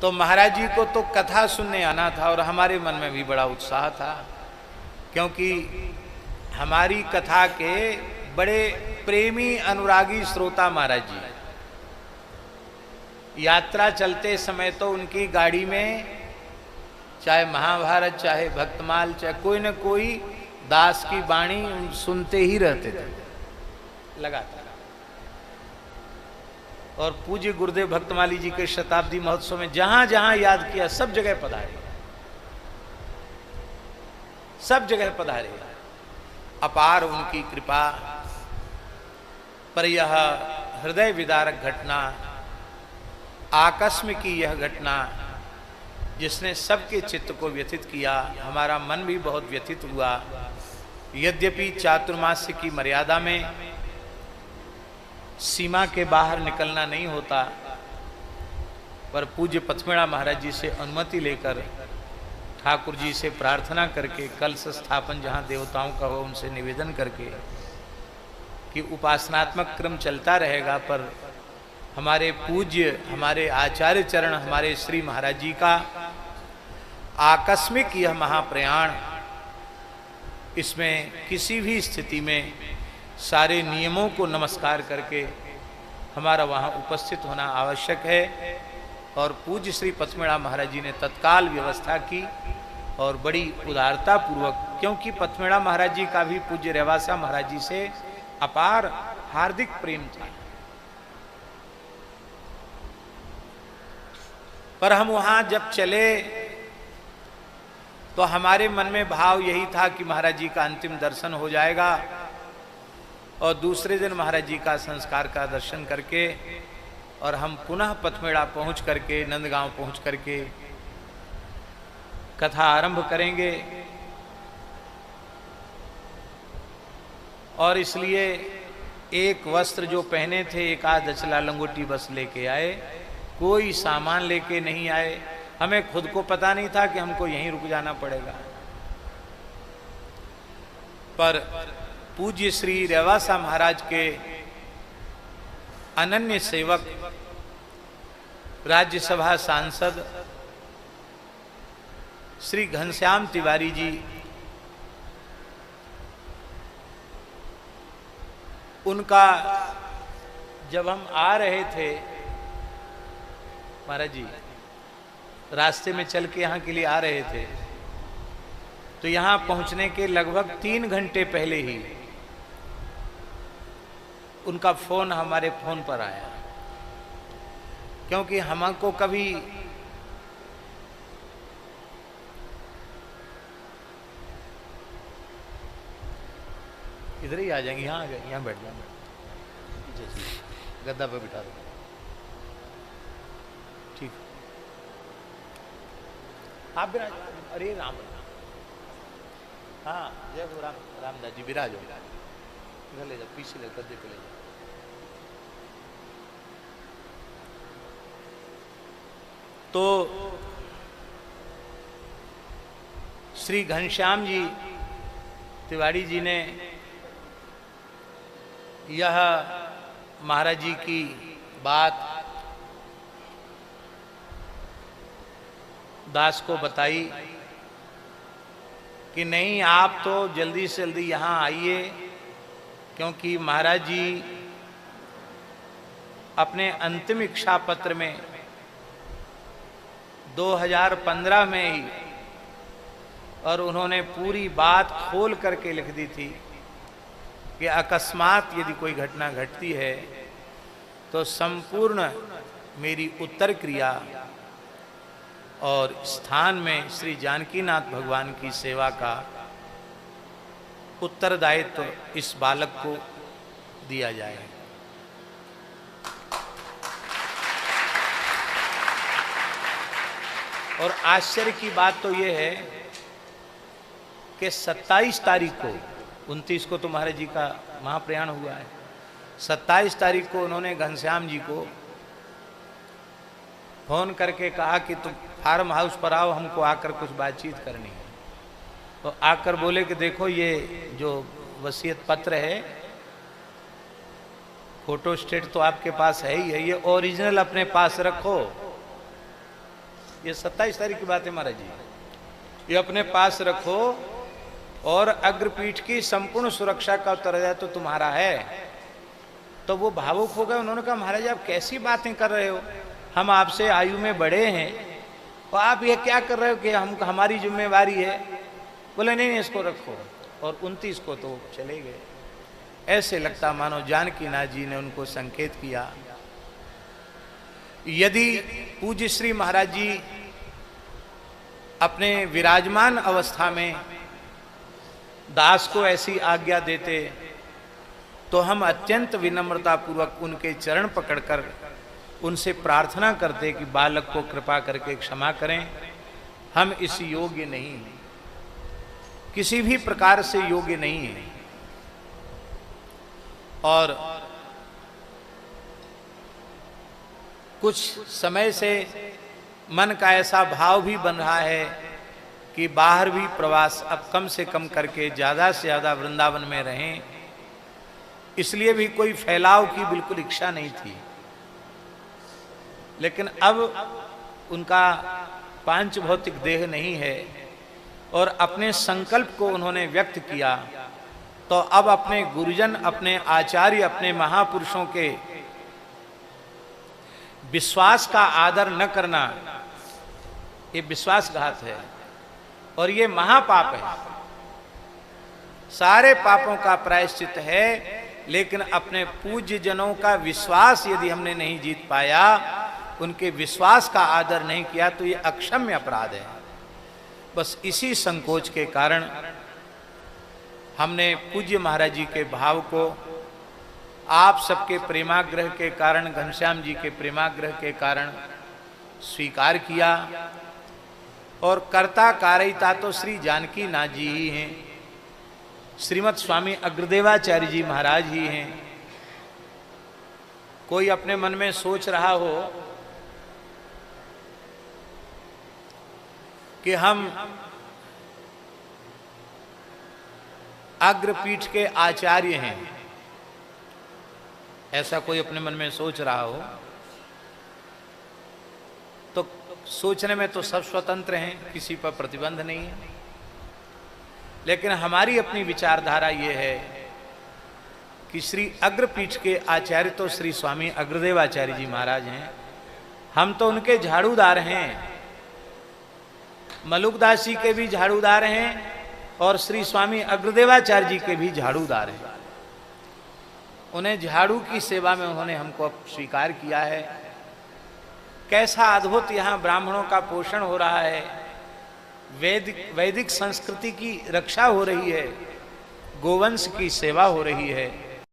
तो महाराज जी को तो कथा सुनने आना था और हमारे मन में भी बड़ा उत्साह था, क्योंकि हमारी कथा के बड़े प्रेमी अनुरागी श्रोता महाराज जी। यात्रा चलते समय तो उनकी गाड़ी में चाहे महाभारत, चाहे भक्तमाल, चाहे कोई न कोई दास की वाणी सुनते ही रहते थे लगातार। और पूज्य गुरुदेव भक्तमाली जी के शताब्दी महोत्सव में जहां जहां याद किया सब जगह पधारे, सब जगह पधारे। अपार उनकी कृपा। पर यह हृदय विदारक घटना, आकस्मिक की यह घटना जिसने सबके चित्त को व्यथित किया, हमारा मन भी बहुत व्यथित हुआ। यद्यपि चातुर्मास्य की मर्यादा में सीमा के बाहर निकलना नहीं होता, पर पूज्य पथमेड़ा महाराज जी से अनुमति लेकर ठाकुर जी से प्रार्थना करके कलश स्थापन जहाँ देवताओं का हो उनसे निवेदन करके कि उपासनात्मक क्रम चलता रहेगा, पर हमारे पूज्य, हमारे आचार्य चरण, हमारे श्री महाराज जी का आकस्मिक यह महाप्रयाण, इसमें किसी भी स्थिति में सारे नियमों को नमस्कार करके हमारा वहाँ उपस्थित होना आवश्यक है। और पूज्य श्री पथमेड़ा महाराज जी ने तत्काल व्यवस्था की और बड़ी उदारता पूर्वक, क्योंकि पथमेड़ा महाराज जी का भी पूज्य रेवासा महाराज जी से अपार हार्दिक प्रेम था। पर हम वहां जब चले तो हमारे मन में भाव यही था कि महाराज जी का अंतिम दर्शन हो जाएगा और दूसरे दिन महाराज जी का संस्कार का दर्शन करके और हम पुनः पथमेड़ा पहुंच करके, नंदगांव पहुंच करके कथा आरंभ करेंगे। और इसलिए एक वस्त्र जो पहने थे, एक आध दचला लंगोटी बस लेके आए, कोई सामान लेके नहीं आए। हमें खुद को पता नहीं था कि हमको यहीं रुक जाना पड़ेगा। पर पूज्य श्री रेवासा महाराज के अनन्य सेवक, राज्यसभा सांसद श्री घनश्याम तिवारी जी, उनका जब हम आ रहे थे, महाराज जी रास्ते में चल के यहाँ के लिए आ रहे थे, तो यहाँ पहुँचने के लगभग 3 घंटे पहले ही उनका फोन हमारे फोन पर आया, क्योंकि हमको कभी इधर ही आ जाएंगे, यहाँ आ गए, यहाँ बैठ जाओ, गद्दा पे बिठा दो, ठीक। आप विराज, अरे राम, हाँ जय गुरु राम, रामदास जी विराज हो, इधर ले जाओ, पीछे ले गद्दे पे ले जाओ। तो श्री घनश्याम जी तिवारी जी ने यह महाराज जी की बात दास को बताई कि नहीं, आप तो जल्दी से जल्दी यहाँ आइए, क्योंकि महाराज जी अपने अंतिम इच्छा पत्र में 2015 में ही, और उन्होंने पूरी बात खोल करके लिख दी थी कि अकस्मात यदि कोई घटना घटती है तो संपूर्ण मेरी उत्तर क्रिया और स्थान में श्री जानकीनाथ भगवान की सेवा का उत्तरदायित्व इस बालक को दिया जाए। और आश्चर्य की बात तो ये है कि 27 तारीख को, 29 को तो महाराज जी का महाप्रयाण हुआ है, 27 तारीख को उन्होंने घनश्याम जी को फोन करके कहा कि तुम फार्म हाउस पर आओ, हमको आकर कुछ बातचीत करनी है। तो आकर बोले कि देखो ये जो वसीयत पत्र है, फोटो स्टेट तो आपके पास है ही है, ये ओरिजिनल अपने पास रखो, ये 27 तारीख की बात है महाराज जी, ये अपने पास रखो और अग्रपीठ की संपूर्ण सुरक्षा का उत्तरदायित्व तो तुम्हारा है। तो वो भावुक हो गए, उन्होंने कहा महाराज आप कैसी बातें कर रहे हो, हम आपसे आयु में बड़े हैं और आप ये क्या कर रहे हो कि हमारी जिम्मेवारी है। बोले नहीं इसको रखो, और 29 को तो चले गए। ऐसे लगता मानो जानकीनाथ जी ने उनको संकेत किया। यदि पूज्य श्री महाराज जी अपने विराजमान अवस्था में दास को ऐसी आज्ञा देते तो हम अत्यंत विनम्रता पूर्वक उनके चरण पकड़कर उनसे प्रार्थना करते कि बालक को कृपा करके क्षमा करें, हम इस योग्य नहीं हैं, किसी भी प्रकार से योग्य नहीं है। और कुछ समय से मन का ऐसा भाव भी बन रहा है कि बाहर भी प्रवास अब कम से कम करके ज़्यादा से ज़्यादा वृंदावन में रहें, इसलिए भी कोई फैलाव की बिल्कुल इच्छा नहीं थी। लेकिन अब उनका पांच भौतिक देह नहीं है और अपने संकल्प को उन्होंने व्यक्त किया, तो अब अपने गुरुजन, अपने आचार्य, अपने महापुरुषों के विश्वास का आदर न करना ये विश्वासघात है और ये महापाप है। सारे पापों का प्रायश्चित है, लेकिन अपने पूज्य जनों का विश्वास यदि हमने नहीं जीत पाया, उनके विश्वास का आदर नहीं किया, तो ये अक्षम्य अपराध है। बस इसी संकोच के कारण हमने पूज्य महाराज जी के भाव को आप सबके प्रेमाग्रह के कारण, घनश्याम जी के प्रेमाग्रह के कारण स्वीकार किया। और कर्ता कारिता तो श्री जानकी नाथ जी ही हैं, श्रीमद स्वामी अग्रदेवाचार्य जी महाराज ही हैं। कोई अपने मन में सोच रहा हो कि हम अग्रपीठ के आचार्य हैं, ऐसा कोई अपने मन में सोच रहा हो तो सोचने में तो सब स्वतंत्र हैं, किसी पर प्रतिबंध नहीं है। लेकिन हमारी अपनी विचारधारा ये है कि श्री अग्रपीठ के आचार्य तो श्री स्वामी अग्रदेवाचार्य जी महाराज हैं, हम तो उनके झाड़ूदार हैं। मलुकदास जी के भी झाड़ूदार हैं और श्री स्वामी अग्रदेवाचार्य जी के भी झाड़ूदार हैं। उन्हें झाड़ू की सेवा में उन्होंने हमको स्वीकार किया है। कैसा अद्भुत यहाँ ब्राह्मणों का पोषण हो रहा है, वैदिक संस्कृति की रक्षा हो रही है, गोवंश की सेवा हो रही है।